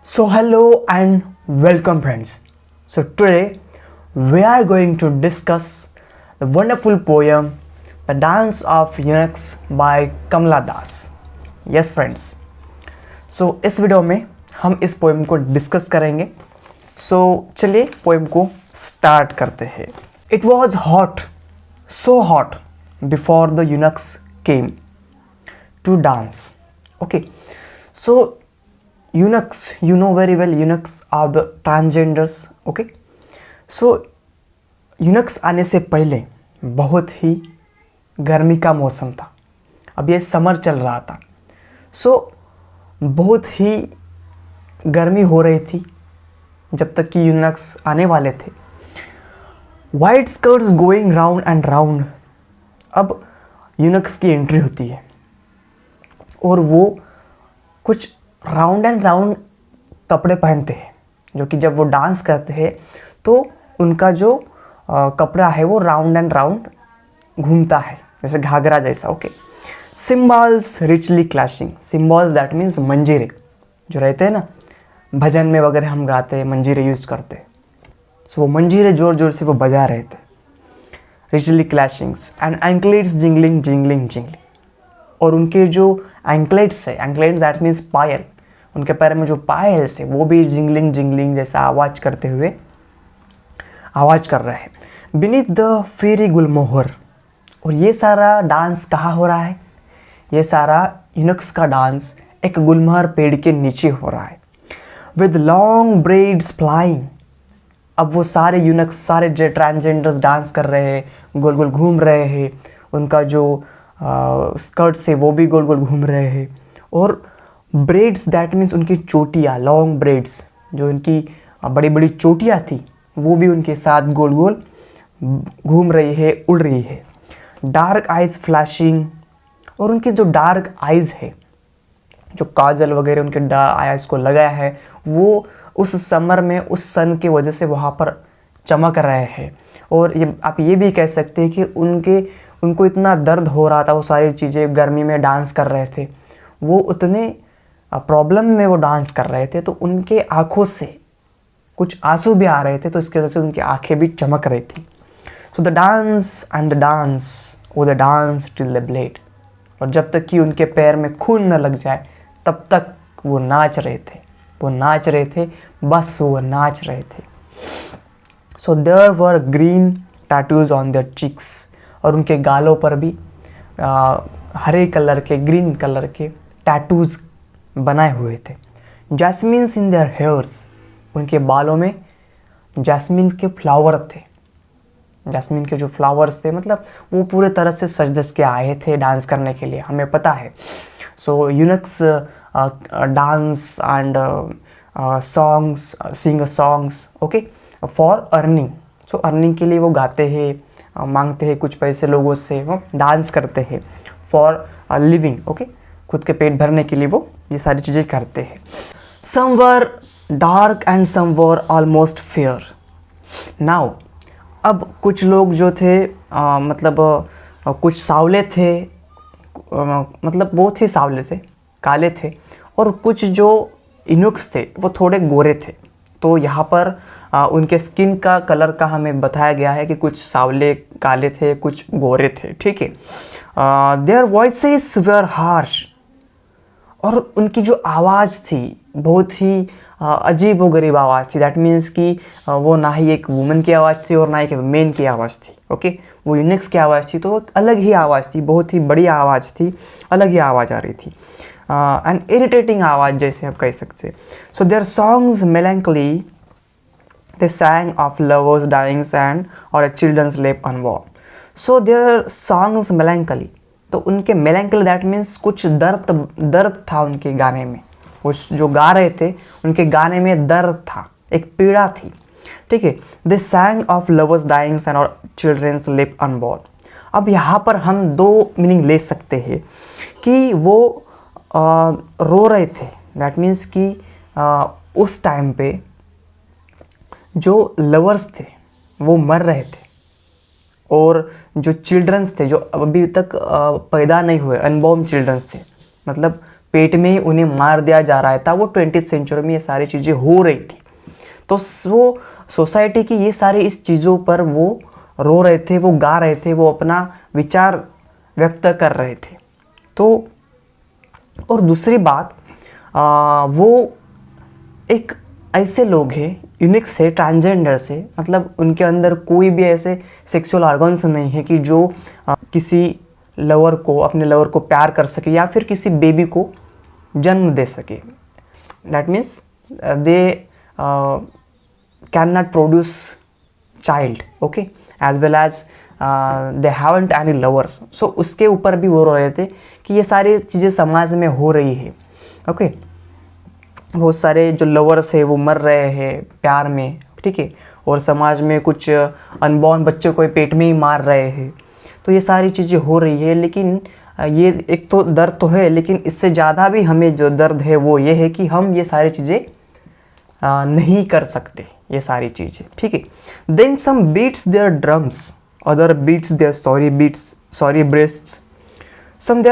So hello and welcome friends. So today we are going to discuss the wonderful poem The Dance of Eunuchs by Kamala Das. Yes friends. So इस video में हम इस poem को discuss करेंगे. So चलिए poem को start करते हैं. It was hot, so hot before the eunuchs came to dance. Okay. So eunuchs, you know very well, eunuchs are the transgenders. Okay. So eunuchs आने से पहले बहुत ही गर्मी का मौसम था. अब ये समर चल रहा था. So बहुत ही गर्मी हो रही थी जब तक कि eunuchs आने वाले थे. White skirts going round and round. अब eunuchs की एंट्री होती है और वो कुछ राउंड एंड राउंड कपड़े पहनते हैं, जो कि जब वो डांस करते हैं तो उनका जो कपड़ा है वो राउंड एंड राउंड घूमता है, जैसे घाघरा जैसा. Okay. Cymbals richly clashing. Cymbals that means मंजीरे जो रहते हैं ना, भजन में वगैरह हम गाते हैं, मंजीरे यूज़ करते हैं. सो वो मंजीरे ज़ोर ज़ोर से वो बजा रहे थे. Richly clashings and anklets jingling jingling jingling. और उनके जो एंकलेट्स है, एंकलेट्स दैट मीन्स पायल, उनके पैर में जो पायल्स है वो भी जिंगलिंग जिंगलिंग जैसा आवाज़ करते हुए आवाज़ कर रहे हैं. बीनीथ द फेरी गुलमोहर. और ये सारा डांस कहाँ हो रहा है? ये सारा यूनक्स का डांस एक गुलमोहर पेड़ के नीचे हो रहा है. With long breads flying. अब वो सारे यूनक्स, सारे जो ट्रांसजेंडर्स डांस कर रहे हैं, गोल गोल घूम रहे हैं. उनका जो स्कर्ट्स है वो भी गोल गोल घूम रहे हैं. और ब्रेड्स दैट मीन्स उनकी चोटियाँ, लॉन्ग ब्रेड्स, जो उनकी बड़ी बड़ी चोटियाँ थी वो भी उनके साथ गोल गोल घूम रही है, उड़ रही है. Dark eyes flashing. और उनकी जो डार्क आइज़ है, जो काजल वगैरह उनके आइज़ को लगाया है, वो उस समर में उस सन की वजह से वहाँ पर चमक रहे हैं. और ये आप ये भी कह सकते हैं कि उनको इतना दर्द हो रहा था, वो सारी चीज़ें गर्मी में डांस कर रहे थे, वो उतने प्रॉब्लम में वो डांस कर रहे थे, तो उनके आँखों से कुछ आंसू भी आ रहे थे, तो इसकी वजह से उनकी आँखें भी चमक रही थी. So the dance and the dance, वो the dance till the bled. और जब तक कि उनके पैर में खून न लग जाए तब तक वो नाच रहे थे, वो नाच रहे थे, बस वो नाच रहे थे. So there were green tattoos on their cheeks. और उनके गालों पर भी हरे कलर के, ग्रीन कलर के टैटूज़ बनाए हुए थे. Jasmines in their hairs. उनके बालों में जैस्मिन के फ्लावर थे. जैस्मिन के जो फ्लावर्स थे, मतलब वो पूरे तरह से सज धज के आए थे डांस करने के लिए, हमें पता है. So eunuchs dance and songs, sing songs, okay, for earning. So earning के लिए वो गाते हैं, मांगते हैं कुछ पैसे लोगों से, वो डांस करते हैं फॉर लिविंग. ओके, खुद के पेट भरने के लिए वो ये सारी चीज़ें करते हैं. Some were dark and some were almost fair. Now अब कुछ लोग जो थे कुछ सावले थे, मतलब बहुत ही सावले थे, काले थे. और कुछ जो इनुक्स थे वो थोड़े गोरे थे. तो यहाँ पर उनके स्किन का कलर का हमें बताया गया है कि कुछ सावले काले थे, कुछ गोरे थे. ठीक है. There voices were harsh. और उनकी जो आवाज़ थी बहुत ही अजीब व गरीब आवाज़ थी. दैट मीन्स कि वो ना ही एक वुमन की आवाज़ थी और ना ही एक मेन की आवाज़ थी. ओके, वो यूनिक्स की आवाज़ थी, तो वो अलग ही आवाज़ थी, बहुत ही बड़ी आवाज़ थी, अलग ही आवाज़ आ रही थी. एंड इरिटेटिंग आवाज़ जैसे आप कह सकते. So their songs melancholy. They sang of lovers dying and or a children's lap unborn. So their songs melancholy. तो उनके melancholy that means कुछ दर्द था उनके गाने में. वो जो गा रहे थे उनके गाने में दर्द था, एक पीड़ा थी. ठीक है. They sang of lovers dying and or children's lap unborn. अब यहाँ पर हम दो मीनिंग ले सकते हैं कि वो रो रहे थे. दैट मीन्स कि उस टाइम पे जो लवर्स थे वो मर रहे थे, और जो चिल्ड्रंस थे जो अभी तक पैदा नहीं हुए, अनबॉर्न चिल्ड्रंस थे, मतलब पेट में ही उन्हें मार दिया जा रहा था, वो 20th सेंचुरी में ये सारी चीज़ें हो रही थी। तो वो सोसाइटी की ये सारी इस चीज़ों पर वो रो रहे थे, वो गा रहे थे, वो अपना विचार व्यक्त कर रहे थे। तो और दूसरी बात, वो एक ऐसे लोग हैं, यूनिक्स है, ट्रांसजेंडर से, मतलब उनके अंदर कोई भी ऐसे सेक्सुअल ऑर्गन्स नहीं है कि जो किसी लवर को, अपने लवर को प्यार कर सके या फिर किसी बेबी को जन्म दे सके। That means they can not produce child, okay, as well as they haven't any lovers. So उसके ऊपर भी वो रो रहे थे कि ये सारी चीज़ें समाज में हो रही है, ओके। बहुत सारे जो लवर्स है वो मर रहे हैं प्यार में, ठीक है, और समाज में कुछ अनबॉर्न बच्चों को पेट में ही मार रहे हैं। तो ये सारी चीज़ें हो रही है, लेकिन ये एक तो दर्द तो है, लेकिन इससे ज़्यादा भी हमें जो दर्द है वो ये है कि हम ये सारी चीज़ें नहीं कर सकते, ये सारी चीज़ें, ठीक है। Then some beats their drums, other beats their sorry breasts, some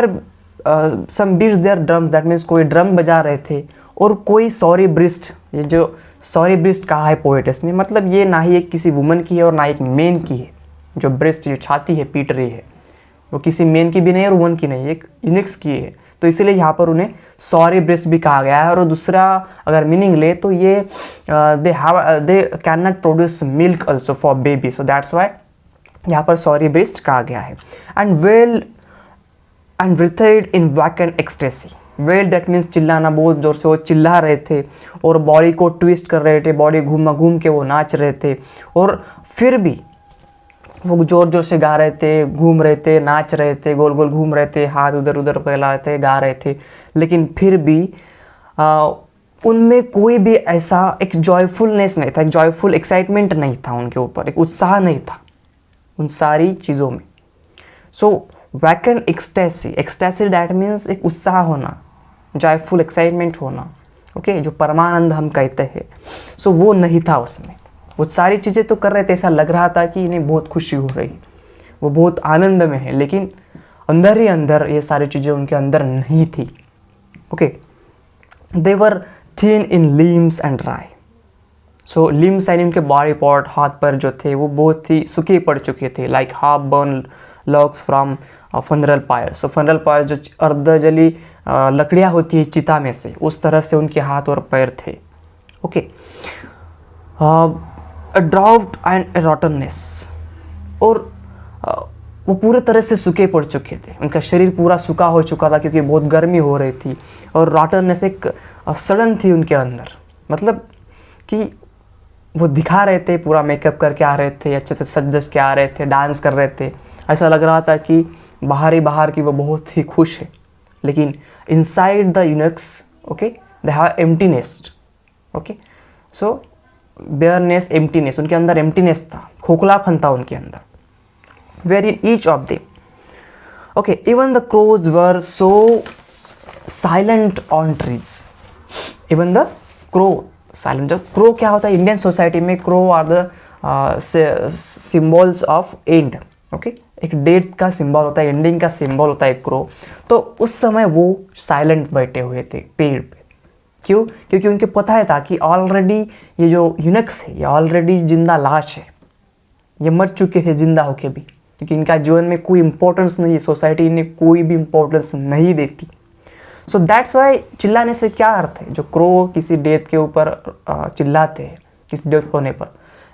beats their drums, that means कोई ड्रम बजा रहे थे और कोई सॉरी ब्रेस्ट, ये जो सॉरी ब्रेस्ट कहा है पोएटस ने, मतलब ये ना ही एक किसी वुमन की है और ना एक मेन की है। जो ब्रेस्ट, जो छाती है, पीट रही है, वो किसी मेन की भी नहीं और वुमन की नहीं, एक यूनिक्स की है। तो इसीलिए यहाँ पर उन्हें सॉरी ब्रेस्ट भी कहा गया है। और दूसरा अगर मीनिंग ले तो ये दे can not produce milk also for baby, so that's why यहाँ पर सॉरी ब्रेस्ट कहा गया है। And writhed in vacant ecstasy, well that means चिल्लाना, बहुत ज़ोर से वो चिल्ला रहे थे और बॉडी को ट्विस्ट कर रहे थे, बॉडी घूम के वो नाच रहे थे, और फिर भी वो ज़ोर से गा रहे थे, घूम रहे थे, नाच रहे थे, गोल गोल घूम रहे थे, हाथ उधर उधर फैला रहे थे, गा रहे थे, लेकिन फिर भी उनमें कोई भी ऐसा एक जॉयफुलनेस नहीं था, एक जॉयफुल एक्साइटमेंट नहीं था उनके ऊपर, एक उत्साह नहीं था उन सारी चीज़ों में। सो वैकेंट एक्सटेसी दैट मीन्स एक उत्साह होना, जॉयफुल एक्साइटमेंट होना, ओके, जो परमानंद हम कहते हैं। सो वो नहीं था उसमें। वो सारी चीज़ें तो कर रहे थे, ऐसा लग रहा था कि इन्हें बहुत खुशी हो रही, वो बहुत आनंद में है, लेकिन अंदर ही अंदर ये सारी चीज़ें उनके अंदर नहीं थी, okay. They were thin in limbs and dry, so limbs यानी उनके बॉडी पार्ट, हाथ पर जो थे वो बहुत ही सूखे पड़ चुके थे, like half burn logs from funeral fire. So funeral fire जो अर्धजली लकड़ियाँ होती है चिता में से, उस तरह से उनके हाथ और पैर थे, ओके। ड्राउट एंड रॉटननेस, और वो पूरे तरह से सूखे पड़ चुके थे, उनका शरीर पूरा सूखा हो चुका था क्योंकि बहुत गर्मी हो रही थी, और रॉटननेस एक सड़न थी उनके अंदर, मतलब कि वो दिखा रहे थे, पूरा मेकअप करके आ रहे थे, अच्छे से सज धज के आ रहे थे, डांस कर रहे थे, ऐसा लग रहा था कि बाहर की वो बहुत ही खुश है, लेकिन inside the eunuchs, okay, they have emptiness, okay. So bareness, emptiness, उनके अंदर एम्प्टीनेस था, खोखलापन था उनके अंदर। Where in each of them, okay, even the crows were so silent on trees, even the crow silent. जो क्रो क्या होता है इंडियन सोसाइटी में, crow are the symbols of end, okay, एक डेट का सिंबल होता है, एंडिंग का सिंबल होता है क्रो। तो उस समय वो साइलेंट बैठे हुए थे पेड़ पे, क्यों? क्योंकि उनके पता है था कि ऑलरेडी ये जो यूनिक्स है ये ऑलरेडी जिंदा लाश है, ये मर चुके हैं जिंदा होके भी, क्योंकि इनका जीवन में कोई इंपॉर्टेंस नहीं है, सोसाइटी इन्हें कोई भी इंपॉर्टेंस नहीं देती। सो दैट्स वाई चिल्लाने से क्या अर्थ है, जो क्रो किसी डेथ के ऊपर चिल्लाते हैं किसी डेथ होने पर,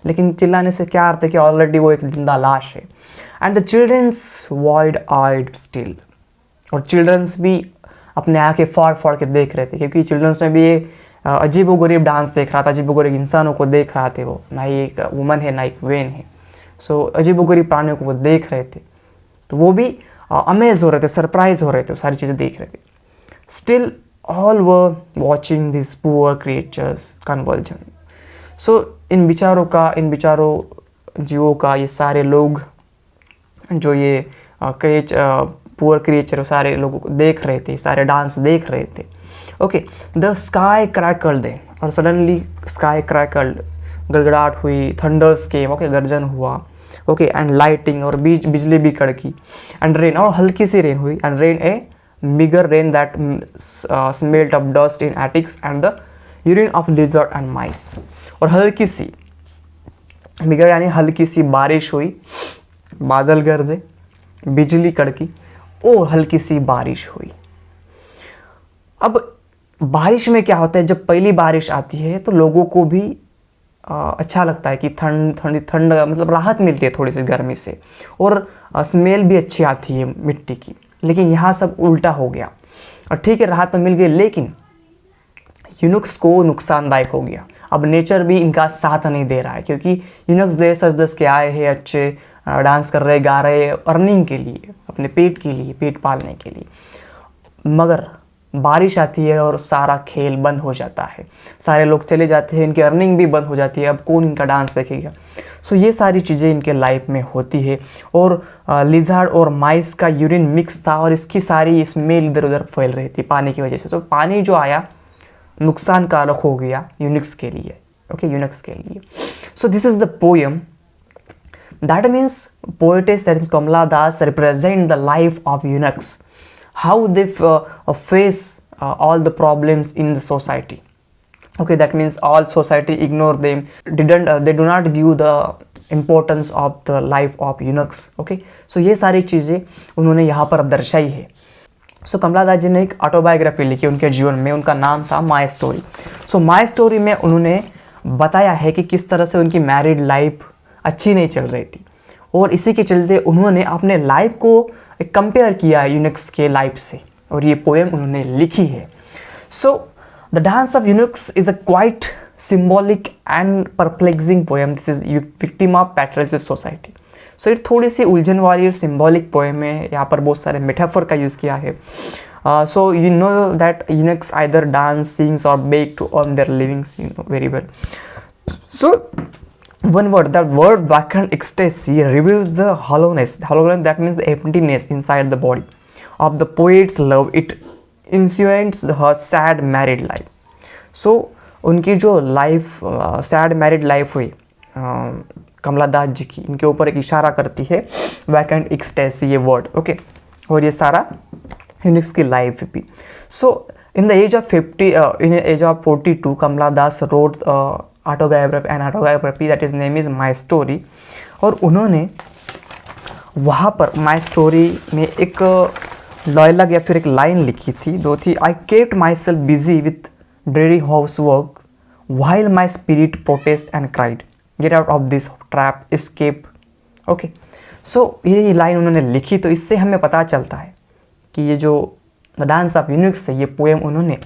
लेकिन चिल्लाने से क्या अर्थ है कि ऑलरेडी वो एक जिंदा लाश है। And the childrens wide eyed still, और चिल्ड्रंस भी अपने आँखें फाड़ फाड़ के देख रहे थे, क्योंकि चिल्ड्रंस में भी ये अजीबोगरीब डांस देख रहा था, अजीबोगरीब इंसानों को देख रहा थे, वो ना ही एक वुमन है ना एक वेन है। सो अजीबोगरीब प्राणियों को वो देख रहे थे, तो वो भी अमेज हो रहे थे, सरप्राइज हो रहे थे, सारी चीज़ें देख रहे थे। Still all were watching this poor creatures convulsion. So इन बिचारों जीवों का, ये सारे लोग जो ये पुअर क्रिएचर सारे लोगों को देख रहे थे, सारे डांस देख रहे थे, ओके। द स्काई क्रैकल्ड देन, और सडनली स्काई क्रैकल्ड, गड़गड़ाहट हुई, थंडर्स केम, ओके, गर्जन हुआ, ओके, एंड लाइटिंग, और बिजली भी कड़की, एंड रेन, और हल्की सी रेन हुई, and rain A meager rain that smelled of dust in attics and the urine of lizard and mice. और हल्की सी meager यानी हल्की सी बारिश हुई, बादल गरजे, बिजली कड़की और हल्की सी बारिश हुई। अब बारिश में क्या होता है, जब पहली बारिश आती है तो लोगों को भी अच्छा लगता है कि ठंड मतलब राहत मिलती है थोड़ी सी गर्मी से, और स्मेल भी अच्छी आती है मिट्टी की। लेकिन यहाँ सब उल्टा हो गया, और ठीक है राहत तो मिल गई लेकिन यूनुक्स को नुकसानदायक हो गया। अब नेचर भी इनका साथ नहीं दे रहा है, क्योंकि यूनुक्स देश सच के आए हैं, अच्छे डांस कर रहे, गा रहे, अर्निंग के लिए, अपने पेट के लिए, पेट पालने के लिए। मगर बारिश आती है और सारा खेल बंद हो जाता है, सारे लोग चले जाते हैं, इनकी अर्निंग भी बंद हो जाती है। अब कौन इनका डांस देखेगा? सो ये सारी चीज़ें इनके लाइफ में होती है। और लिजार्ड और माइस का यूरिन मिक्स था और इसकी सारी स्मेल इधर उधर फैल रही थी पानी की वजह से। तो पानी जो आया नुकसानकारक हो गया यूनिक्स के लिए, ओके, यूनिक्स के लिए। So this is the poem, that means poetess, that is Kamala Das, represent the life of eunuchs, how they face all the problems in the society. Okay, that means all society ignore them, they do not give the importance of the life of eunuchs. Okay, so ये सारी चीज़ें उन्होंने यहाँ पर दर्शाई है। सो कमला दास जी ने एक ऑटोबायोग्राफी लिखी उनके जीवन में, उनका नाम था my story. So my story में उन्होंने बताया है कि किस तरह से उनकी मैरिड लाइफ अच्छी नहीं चल रही थी, और इसी के चलते उन्होंने अपने लाइफ को कंपेयर किया यूनिक्स के लाइफ से, और ये पोएम उन्होंने लिखी है। So the dance of eunuchs is a quite symbolic and perplexing poem. This is victim of patriarchal society. So ये थोड़ी सी उलझन वाली और सिम्बॉलिक पोएम है, यहाँ पर बहुत सारे मेटाफर का यूज़ किया है। So you know that eunuchs either dance, sings और bake to earn their livings, you know very well. So one word, that word vacant ecstasy reveals the hollowness, that means the emptiness inside the body of the poet's love. It insinuates her sad married life. So उनकी जो life sad married life हुई कमला दास जी की, इनके ऊपर एक इशारा करती है वैकेंट एक्सटेसी ये वर्ड, ओके। और ये सारा यूनिक्स की लाइफ भी। So in the age of 42 Kamala Das wrote autobiography that is name is my story. और उन्होंने वहाँ पर माई स्टोरी में एक डायलॉग या फिर एक लाइन लिखी थी, दो थी। I kept myself busy with dreary house work while my spirit protest and cried, get out of this trap, escape. Okay, so ये लाइन उन्होंने लिखी, तो इससे हमें पता चलता है कि ये जो द डांस ऑफ यूनिक्स है, ये पोएम उन्होंने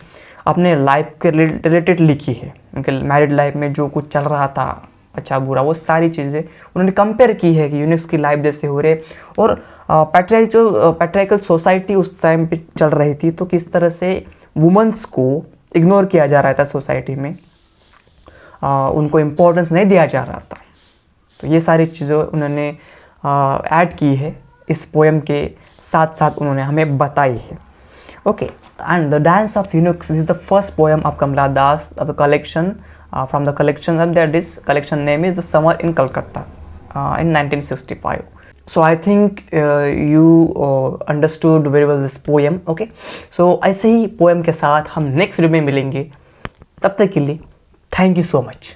अपने लाइफ के रिलेटेड लिखी है। उनके मैरिड लाइफ में जो कुछ चल रहा था, अच्छा बुरा, वो सारी चीज़ें उन्होंने कंपेयर की है कि यूनिक्स की लाइफ जैसे हो रहे, और पैट्रियार्कल सोसाइटी उस टाइम पे चल रही थी, तो किस तरह से वुमेंस को इग्नोर किया जा रहा था सोसाइटी में, उनको इम्पोर्टेंस नहीं दिया जा रहा था। तो ये सारी चीज़ें उन्होंने ऐड की है इस पोएम के साथ साथ, उन्होंने हमें बताई है। Okay, and the dance of eunuchs is the first poem of Kamala Das of the collection, from the collection, and that this collection name is The Summer in Calcutta in 1965. So I think you understood very well this poem. Okay, so ऐसे ही poem के साथ हम next video में मिलेंगे, तब तक के लिए thank you so much.